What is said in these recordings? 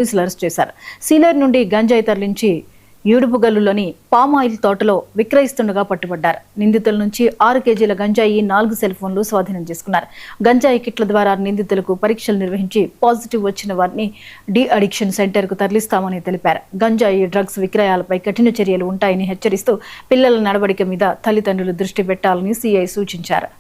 పోలీసులు అరెస్ట్ చేశారు. సీలేరు నుండి గంజాయి తరలించి యూడుపుగల్లులోని పామాయిల్ తోటలో విక్రయిస్తుండగా పట్టుబడ్డారు. నిందితుల నుంచి 6 కేజీల గంజాయి, 4 సెల్ ఫోన్లు స్వాధీనం చేసుకున్నారు. గంజాయి కిట్ల ద్వారా నిందితులకు పరీక్షలు నిర్వహించి పాజిటివ్ వచ్చిన వారిని డి అడిక్షన్ సెంటర్ కు తరలిస్తామని తెలిపారు. గంజాయి డ్రగ్స్ విక్రయాలపై కఠిన చర్యలు ఉంటాయని హెచ్చరిస్తూ పిల్లల నడవడిక మీద తల్లిదండ్రులు దృష్టి పెట్టాలని సిఐ సూచించారు.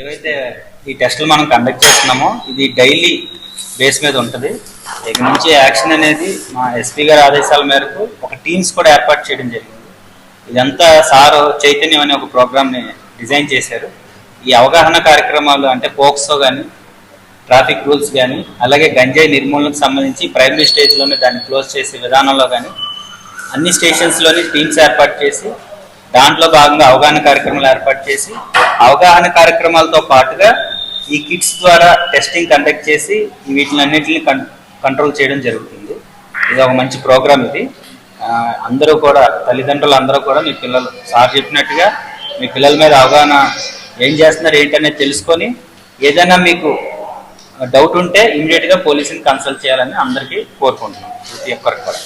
ఏవైతే ఈ టెస్టులు మనం కండక్ట్ చేస్తున్నామో ఇది డైలీ బేస్ మీద ఉంటుంది. ఇక నుంచి యాక్షన్ అనేది మా ఎస్పీ గారి ఆదేశాల మేరకు ఒక టీమ్స్ కూడా ఏర్పాటు చేయడం జరిగింది. ఇదంతా సార్ చైతన్యం అనే ఒక ప్రోగ్రామ్ని డిజైన్ చేశారు. ఈ అవగాహన కార్యక్రమాలు అంటే పోక్సో కానీ, ట్రాఫిక్ రూల్స్ కానీ, అలాగే గంజాయి నిర్మూలనకు సంబంధించి ప్రైమరీ స్టేజ్లోనే దాన్ని క్లోజ్ చేసే విధానంలో కానీ అన్ని స్టేషన్స్లోని టీమ్స్ ఏర్పాటు చేసి దాంట్లో భాగంగా అవగాహన కార్యక్రమాలు ఏర్పాటు చేసి అవగాహన కార్యక్రమాలతో పాటుగా ఈ కిట్స్ ద్వారా టెస్టింగ్ కండక్ట్ చేసి వీటినన్నిటిని కంట్రోల్ చేయడం జరుగుతుంది. ఇది ఒక మంచి ప్రోగ్రామ్. ఇది అందరూ కూడా తల్లిదండ్రులు అందరూ కూడా మీ పిల్లలు సార్ చెప్పినట్టుగా మీ పిల్లల మీద అవగాహన ఏం చేస్తున్నారు ఏంటనేది తెలుసుకొని ఏదైనా మీకు డౌట్ ఉంటే ఇమీడియట్గా పోలీసుని కన్సల్ట్ చేయాలని అందరికీ కోరుకుంటున్నాం. ప్రతి ఒక్కరికి కూడా.